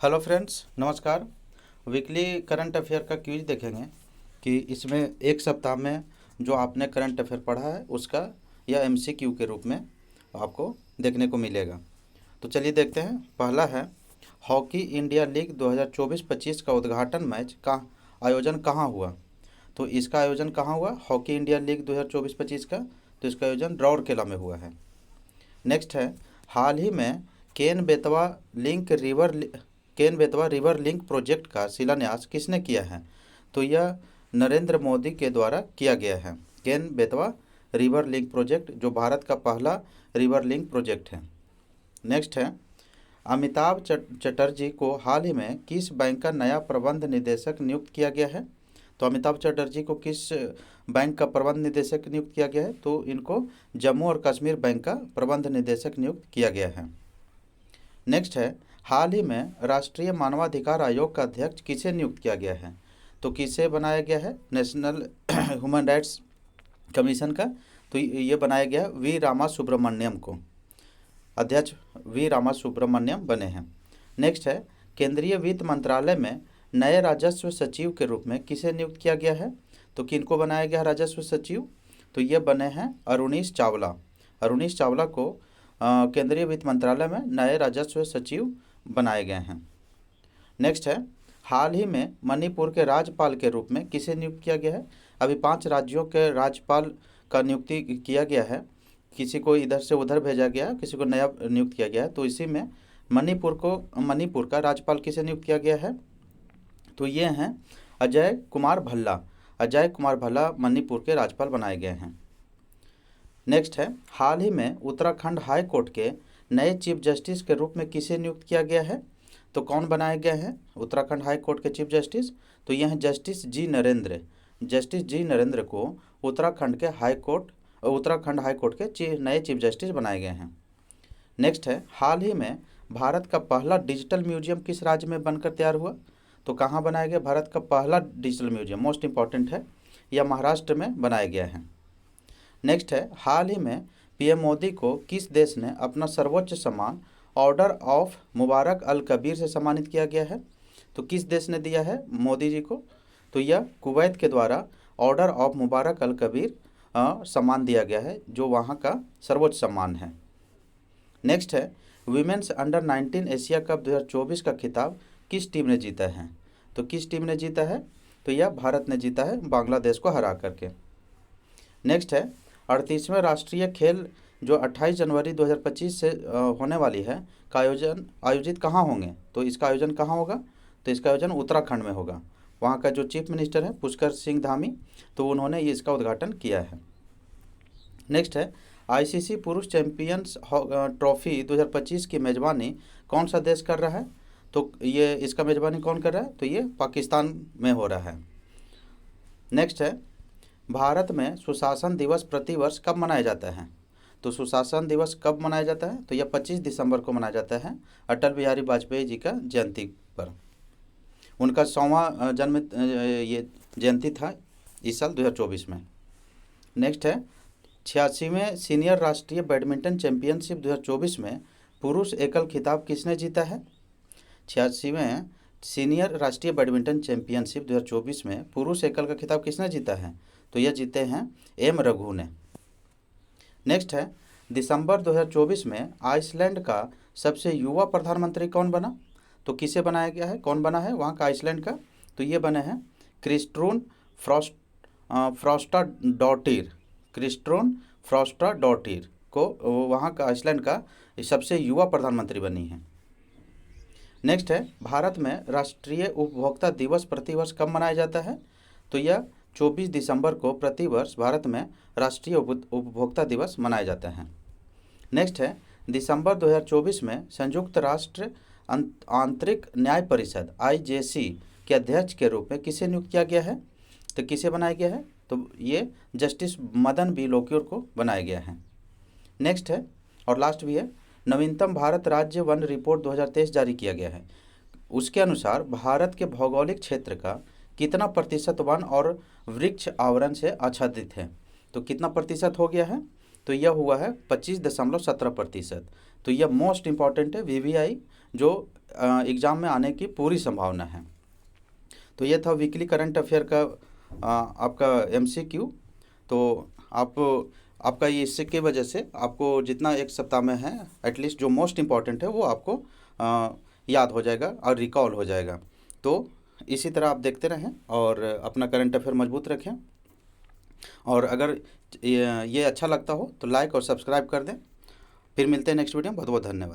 Hello friends, नमस्कार। Weekly current affair का quiz देखेंगे कि इसमें एक सप्ताह में जो आपने करंट अफेयर पढ़ा है उसका या एमसीक्यू के रूप में आपको देखने को मिलेगा। तो चलिए देखते हैं। पहला है, हॉकी इंडिया लीग 2024-25 का उद्घाटन मैच का आयोजन कहाँ हुआ? तो इसका आयोजन कहाँ हुआ? हॉकी इंडिया लीग 2024-25 का, तो इसका आयोजन राउरकेला में हुआ है। नेक्स्ट है, हाल ही में Ken Betwa Ken Betwa river link project का शिलान्यास किसने किया है? तो यह नरेंद्र मोदी के द्वारा किया गया है। Ken Betwa river link project जो भारत का पहला रिवर लिंक प्रोजेक्ट है। नेक्स्ट है, अमिताभ चटर्जी को हाल ही में किस बैंक का नया प्रबंध निदेशक नियुक्त किया गया है? तो अमिताभ चटर्जी को किस बैंक का प्रबंध निदेशक नियुक्त किया गया है? तो इनको जम्मू और कश्मीर बैंक का प्रबंध निदेशक नियुक्त किया गया है। नेक्स्ट है, हाल ही में राष्ट्रीय मानवाधिकार आयोग का अध्यक्ष किसे नियुक्त किया गया है? तो किसे बनाया गया है? नेशनल ह्यूमन राइट्स कमीशन का, तो ये बनाया गया वी रामा सुब्रमण्यम को। अध्यक्ष वी रामा सुब्रमण्यम बने हैं। नेक्स्ट है, केंद्रीय वित्त मंत्रालय में नए राजस्व सचिव के रूप में किसे नियुक्त किया गया है? तो किनको बनाया गया राजस्व सचिव? तो ये बने हैं अरुणीश चावला। अरुणीश चावला को केंद्रीय वित्त मंत्रालय में नए राजस्व सचिव बनाए गए हैं। नेक्स्ट है, हाल ही में मणिपुर के राज्यपाल के रूप में किसे नियुक्त किया गया है? अभी 5 राज्यों के राज्यपाल का नियुक्ति किया गया है। किसी को इधर से उधर भेजा गया, किसी को नया नियुक्त किया गया है। तो इसी में मणिपुर का राज्यपाल किसे नियुक्त किया गया है? तो ये हैं अजय कुमार भल्ला। अजय कुमार भल्ला मणिपुर के राज्यपाल बनाए गए हैं। नेक्स्ट है, हाल ही में उत्तराखंड हाई कोर्ट के नए चीफ जस्टिस के रूप में किसे नियुक्त किया गया है? तो कौन बनाए गए हैं उत्तराखंड हाई कोर्ट के चीफ जस्टिस? तो यह हैं justice G Narendra. Justice G Narendra को उत्तराखंड हाई कोर्ट के नए चीफ जस्टिस बनाए गए हैं। नेक्स्ट है, हाल ही में भारत का पहला डिजिटल म्यूजियम किस राज्य में बनकर तैयार हुआ? तो कहाँ बनाया गया भारत का पहला डिजिटल म्यूजियम? मोस्ट इंपॉर्टेंट है, यह महाराष्ट्र में बनाया गया है। नेक्स्ट है, हाल ही में पीएम मोदी को किस देश ने अपना सर्वोच्च सम्मान ऑर्डर ऑफ मुबारक अल कबीर से सम्मानित किया गया है? तो किस देश ने दिया है मोदी जी को? तो यह कुवैत के द्वारा ऑर्डर ऑफ मुबारक अल कबीर सम्मान दिया गया है, जो वहाँ का सर्वोच्च सम्मान है। नेक्स्ट है, वीमेंस अंडर 19 एशिया कप 2024 का खिताब किस टीम ने जीता है? तो किस टीम ने जीता है? तो यह भारत ने जीता है, बांग्लादेश को हरा करके। नेक्स्ट है, 38वें राष्ट्रीय खेल जो 28 जनवरी 2025 से होने वाली है का आयोजित कहाँ होंगे? तो इसका आयोजन कहाँ होगा? तो इसका आयोजन उत्तराखंड में होगा। वहाँ का जो चीफ मिनिस्टर है पुष्कर सिंह धामी, तो उन्होंने ये इसका उद्घाटन किया है। नेक्स्ट है, आईसीसी पुरुष चैंपियंस ट्रॉफी 2025 की मेज़बानी कौन सा देश कर रहा है? तो ये इसका मेज़बानी कौन कर रहा है? तो ये पाकिस्तान में हो रहा है। नेक्स्ट है, भारत में सुशासन दिवस प्रतिवर्ष कब मनाया जाता है? तो सुशासन दिवस कब मनाया जाता है? तो यह 25 दिसंबर को मनाया जाता है, अटल बिहारी वाजपेयी जी का जयंती पर। उनका 100वां जन्म ये जयंती था इस साल 2024 में। नेक्स्ट है, 86वें सीनियर राष्ट्रीय बैडमिंटन चैंपियनशिप 2024 में पुरुष एकल खिताब किसने जीता है? 86वें सीनियर राष्ट्रीय बैडमिंटन चैंपियनशिप 2024 में पुरुष एकल का खिताब किसने जीता है? तो यह जीते हैं एम रघु ने। नेक्स्ट है, दिसंबर 2024 में आइसलैंड का सबसे युवा प्रधानमंत्री कौन बना? तो किसे बनाया गया है, कौन बना है वहाँ का आइसलैंड का? तो ये बने हैं क्रिस्टून फ्रॉस्टाडोटिर। क्रिस्टून फ्रॉस्टाडोटिर को वहाँ का आइसलैंड का सबसे युवा प्रधानमंत्री बनी है। नेक्स्ट है, भारत में राष्ट्रीय उपभोक्ता दिवस प्रतिवर्ष कब मनाया जाता है? तो यह 24 दिसंबर को प्रतिवर्ष भारत में राष्ट्रीय उपभोक्ता दिवस मनाया जाता है। नेक्स्ट है, दिसंबर 2024 में संयुक्त राष्ट्र आंतरिक न्याय परिषद आईजेसी के अध्यक्ष के रूप में किसे नियुक्त किया गया है? तो किसे बनाया गया है? तो ये जस्टिस मदन बी लोकुर को बनाया गया है। नेक्स्ट है और लास्ट भी है, नवीनतम भारत राज्य वन रिपोर्ट 2023 जारी किया गया है। उसके अनुसार भारत के भौगोलिक क्षेत्र का कितना प्रतिशत वन और वृक्ष आवरण से आच्छादित है? तो कितना प्रतिशत हो गया है? तो यह हुआ है 25.17%। तो यह मोस्ट इम्पॉर्टेंट है वीवीआई जो एग्ज़ाम में आने की पूरी संभावना है। तो ये था वीकली करंट अफेयर का आपका एमसीक्यू। तो आपका ये इससे की वजह से आपको जितना एक सप्ताह में है एटलीस्ट जो मोस्ट इम्पॉर्टेंट है वो आपको याद हो जाएगा और रिकॉल हो जाएगा। तो इसी तरह आप देखते रहें और अपना करंट अफेयर मजबूत रखें। और अगर ये अच्छा लगता हो तो लाइक और सब्सक्राइब कर दें। फिर मिलते हैं नेक्स्ट वीडियो में। बहुत बहुत धन्यवाद।